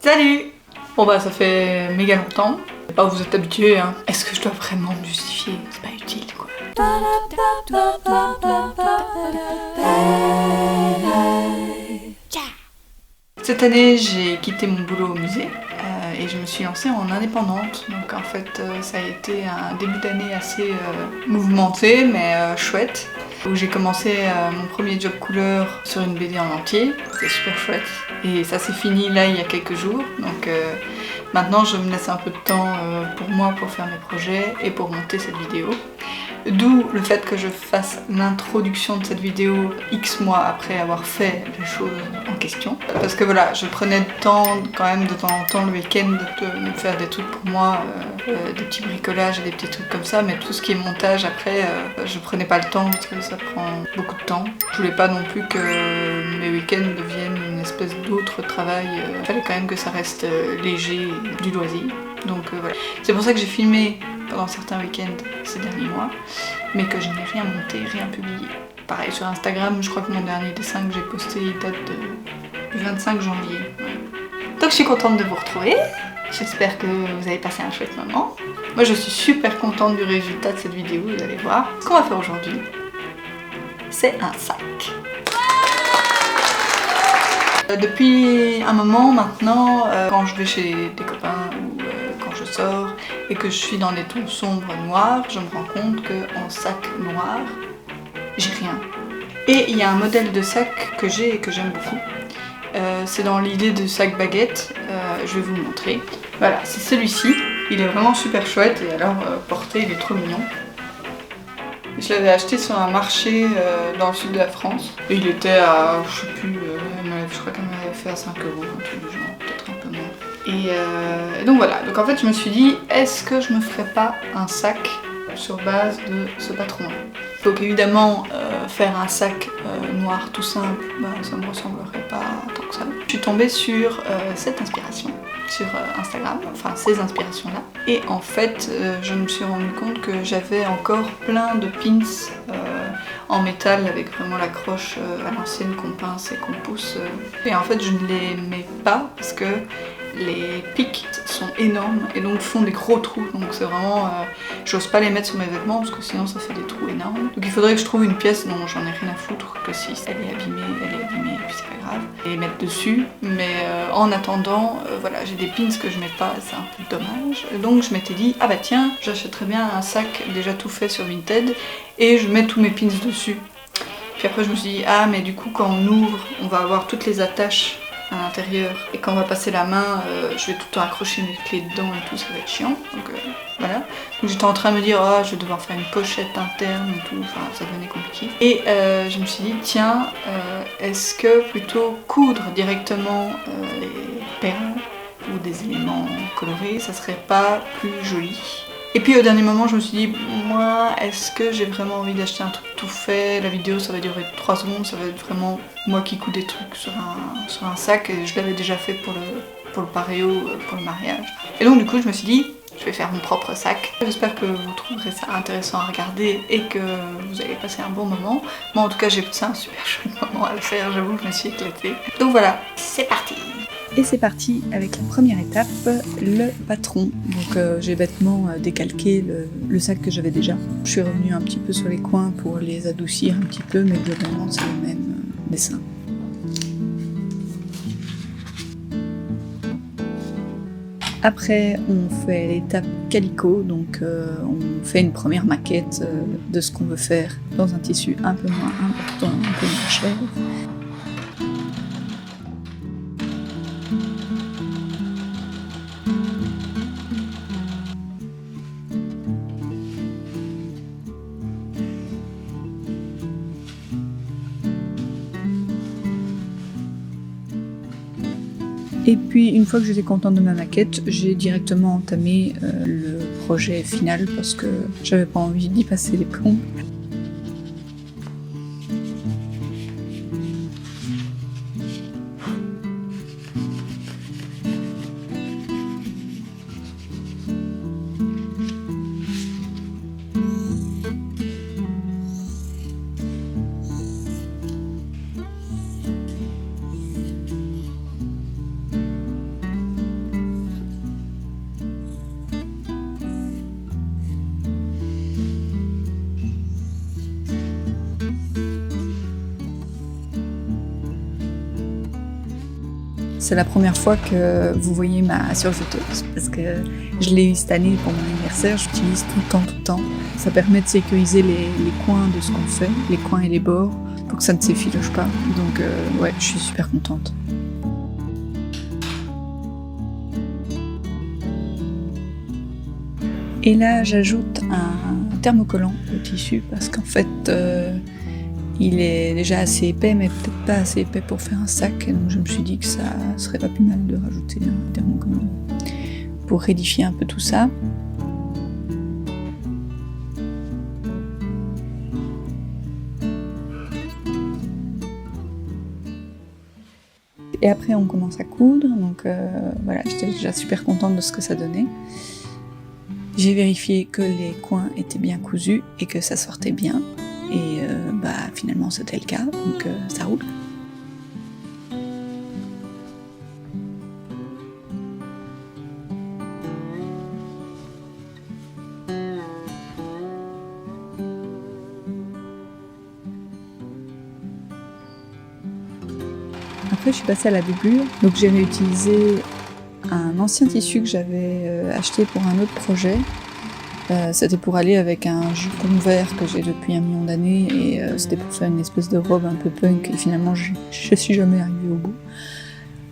Salut! Bon bah ça fait méga longtemps. Oh, vous êtes habitués hein. Est-ce que je dois vraiment me justifier? C'est pas utile quoi. Cette année j'ai quitté mon boulot au musée et je me suis lancée en indépendante. Donc en fait ça a été un début d'année assez mouvementé mais chouette. Où j'ai commencé mon premier job couleur sur une BD en entier, c'était super chouette. Et ça s'est fini là il y a quelques jours, donc maintenant je me laisse un peu de temps pour moi pour faire mes projets et pour monter cette vidéo. D'où le fait que je fasse l'introduction de cette vidéo X mois après avoir fait les choses en question. Parce que voilà, je prenais le temps quand même de temps en temps le week-end de me faire des trucs pour moi, des petits bricolages et des petits trucs comme ça, mais tout ce qui est montage après, je prenais pas le temps parce que ça prend beaucoup de temps. Je voulais pas non plus que mes week-ends deviennent une espèce d'autre travail, il fallait quand même que ça reste léger, du loisir. Donc voilà. C'est pour ça que j'ai filmé pendant certains week-ends ces derniers mois, mais que je n'ai rien monté, rien publié. Pareil sur Instagram, je crois que mon dernier dessin que j'ai posté il date du 25 janvier. Ouais. Donc je suis contente de vous retrouver, j'espère que vous avez passé un chouette moment. Moi je suis super contente du résultat de cette vidéo, vous allez voir. Ce qu'on va faire aujourd'hui, c'est un sac. Depuis un moment maintenant, quand je vais chez des copains ou quand je sors et que je suis dans des tons sombres noirs, je me rends compte qu'en sac noir, j'ai rien. Et il y a un modèle de sac que j'ai et que j'aime beaucoup. C'est dans l'idée de sac baguette, je vais vous le montrer. Voilà, c'est celui-ci, il est vraiment super chouette et alors porté il est trop mignon. Je l'avais acheté sur un marché dans le sud de la France. Et il était à, je sais plus, je crois qu'elle m'avait fait à 5 €, un truc du genre, peut-être un peu moins. Et donc voilà, donc en fait je me suis dit, est-ce que je me ferais pas un sac sur base de ce patron-là? Donc évidemment, faire un sac noir tout simple, bah, ça me ressemblerait pas tant que ça. Je suis tombée sur cette inspiration sur Instagram, enfin ces inspirations-là. Et en fait, je me suis rendu compte que j'avais encore plein de pins en métal avec vraiment l'accroche à l'ancienne qu'on pince et qu'on pousse. Et en fait, je ne les mets pas parce que les pics sont énormes et donc font des gros trous, donc c'est vraiment j'ose pas les mettre sur mes vêtements parce que sinon ça fait des trous énormes. Donc il faudrait que je trouve une pièce dont j'en ai rien à foutre, que si elle est abîmée et puis c'est pas grave, et les mettre dessus. Mais en attendant voilà, j'ai des pins que je mets pas, c'est un peu dommage. Donc je m'étais dit ah bah tiens, j'achèterais bien un sac déjà tout fait sur Vinted et je mets tous mes pins dessus. Puis après je me suis dit ah mais du coup quand on ouvre on va avoir toutes les attaches à l'intérieur et quand on va passer la main je vais tout le temps accrocher mes clés dedans et tout, ça va être chiant, donc voilà. Donc j'étais en train de me dire oh je vais devoir faire une pochette interne et tout, enfin ça devenait compliqué. Et je me suis dit tiens est-ce que plutôt coudre directement les perles ou des éléments colorés, ça serait pas plus joli? Et puis au dernier moment je me suis dit, moi est-ce que j'ai vraiment envie d'acheter un truc tout fait? La vidéo ça va durer 3 secondes, ça va être vraiment moi qui couds des trucs sur un sac et je l'avais déjà fait pour le paréo, pour le mariage. Et donc du coup je me suis dit, je vais faire mon propre sac. J'espère que vous trouverez ça intéressant à regarder et que vous allez passer un bon moment. Moi en tout cas j'ai passé un super chouette moment à le faire, j'avoue que je me suis éclatée. Donc voilà, c'est parti! Et c'est parti avec la première étape, le patron. Donc j'ai bêtement décalqué le sac que j'avais déjà. Je suis revenue un petit peu sur les coins pour les adoucir un petit peu, mais globalement c'est le même dessin. Après on fait l'étape calico, donc on fait une première maquette de ce qu'on veut faire dans un tissu un peu moins important, un peu moins cher. Et puis une fois que j'étais contente de ma maquette, j'ai directement entamé le projet final parce que j'avais pas envie d'y passer les plombs. c'est la première fois que vous voyez ma surjeteuse parce que je l'ai eu cette année pour mon anniversaire, j'utilise tout le temps. Ça permet de sécuriser les coins de ce qu'on fait, les coins et les bords, pour que ça ne s'effiloche pas. Donc ouais, je suis super contente. Et là, j'ajoute un thermocollant au tissu parce qu'en fait, il est déjà assez épais, mais peut-être pas assez épais pour faire un sac. Donc je me suis dit que ça serait pas plus mal de rajouter un thermocollant pour rigidifier un peu tout ça. Et après, on commence à coudre. Donc voilà, j'étais déjà super contente de ce que ça donnait. J'ai vérifié que les coins étaient bien cousus et que ça sortait bien. Et finalement c'était le cas, donc ça roule. Après je suis passée à la doublure, donc j'ai réutilisé un ancien tissu que j'avais acheté pour un autre projet. C'était pour aller avec un jupon vert que j'ai depuis 1 million d'années et c'était pour faire une espèce de robe un peu punk et finalement je suis jamais arrivée au bout.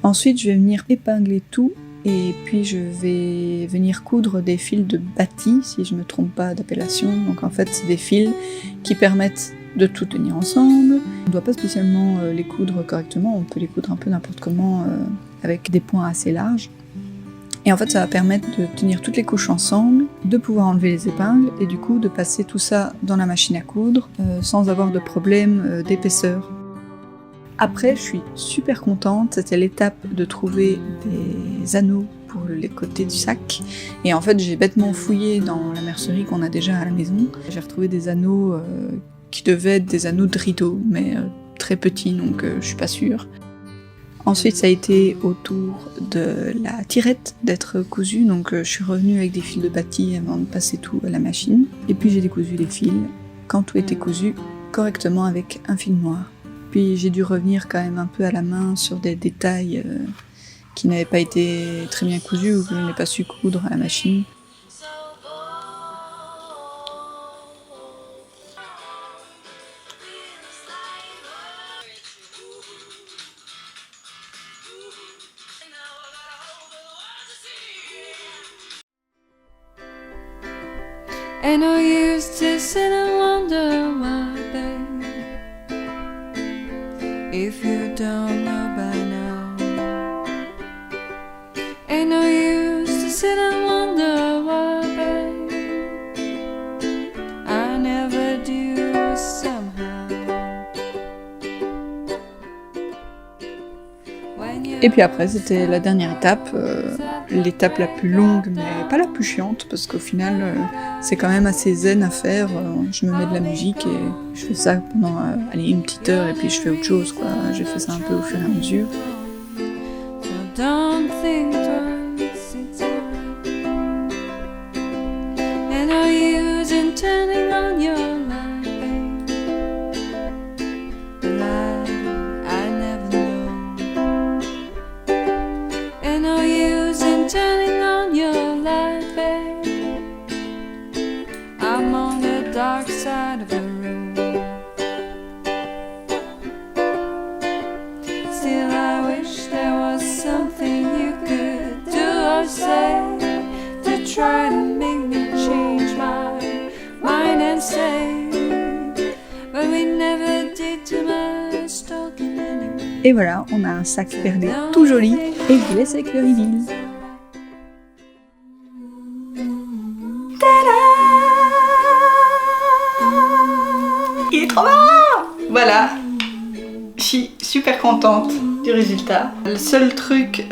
Ensuite je vais venir épingler tout et puis je vais venir coudre des fils de bâti, si je me trompe pas d'appellation. Donc en fait c'est des fils qui permettent de tout tenir ensemble. On ne doit pas spécialement les coudre correctement, on peut les coudre un peu n'importe comment avec des points assez larges. Et en fait, ça va permettre de tenir toutes les couches ensemble, de pouvoir enlever les épingles et du coup de passer tout ça dans la machine à coudre sans avoir de problème d'épaisseur. Après, je suis super contente, c'était l'étape de trouver des anneaux pour les côtés du sac. Et en fait, j'ai bêtement fouillé dans la mercerie qu'on a déjà à la maison. J'ai retrouvé des anneaux qui devaient être des anneaux de rideau, mais très petits, donc je suis pas sûre. Ensuite, ça a été au tour de la tirette d'être cousue, donc je suis revenue avec des fils de bâti avant de passer tout à la machine. Et puis j'ai décousu les fils, quand tout était cousu, correctement avec un fil noir. Puis j'ai dû revenir quand même un peu à la main sur des détails qui n'avaient pas été très bien cousus ou que je n'ai pas su coudre à la machine. Ain't no use to sit and wonder why, babe, if you don't know by now. Ain't no use to sit and wonder why, babe, I never do somehow. Et puis après, c'était la dernière étape, l'étape la plus longue, mais pas la plus chiante, parce qu'au final, c'est quand même assez zen à faire. Je me mets de la musique et je fais ça pendant une petite heure, et puis je fais autre chose, quoi. J'ai fait ça un peu au fur et à mesure. Dark side of the room. Still I wish there was something you could do or say to try to make me change my mind and stay. But we never did too much talking anyway. Et voilà, on a un sac perlé tout joli et je vous laisse avec le reveal. Il est trop marrant! Voilà, je suis super contente du résultat. Le seul truc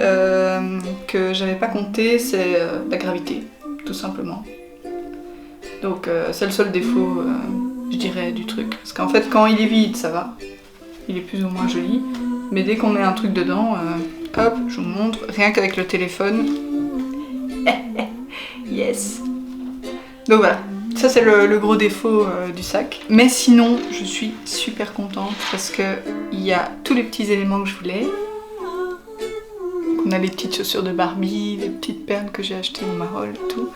que j'avais pas compté, c'est la gravité, tout simplement. Donc c'est le seul défaut, je dirais, du truc. Parce qu'en fait, quand il est vide, ça va. Il est plus ou moins joli. Mais dès qu'on met un truc dedans, hop, je vous montre, rien qu'avec le téléphone. Yes! Donc voilà. Ça c'est le gros défaut du sac. Mais sinon, je suis super contente parce qu'il y a tous les petits éléments que je voulais. On a les petites chaussures de Barbie, les petites perles que j'ai achetées au Marol et tout.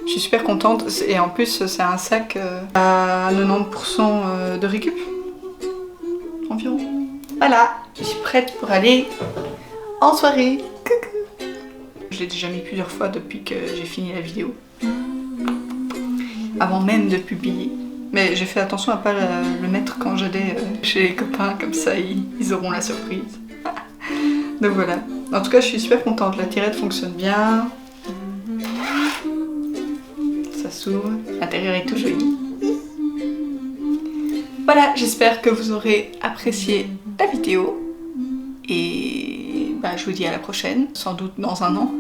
Je suis super contente et en plus c'est un sac à 90% de récup environ. Voilà, je suis prête pour aller en soirée. Coucou. Je l'ai déjà mis plusieurs fois depuis que j'ai fini la vidéo. Avant même de publier. Mais j'ai fait attention à pas le mettre quand j'allais chez les copains, comme ça ils auront la surprise. Donc voilà. En tout cas, je suis super contente. La tirette fonctionne bien. Ça s'ouvre. L'intérieur est tout joli. Voilà, j'espère que vous aurez apprécié la vidéo. Et bah, je vous dis à la prochaine, sans doute dans un an.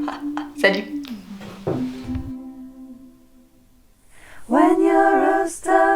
Salut! When you're a star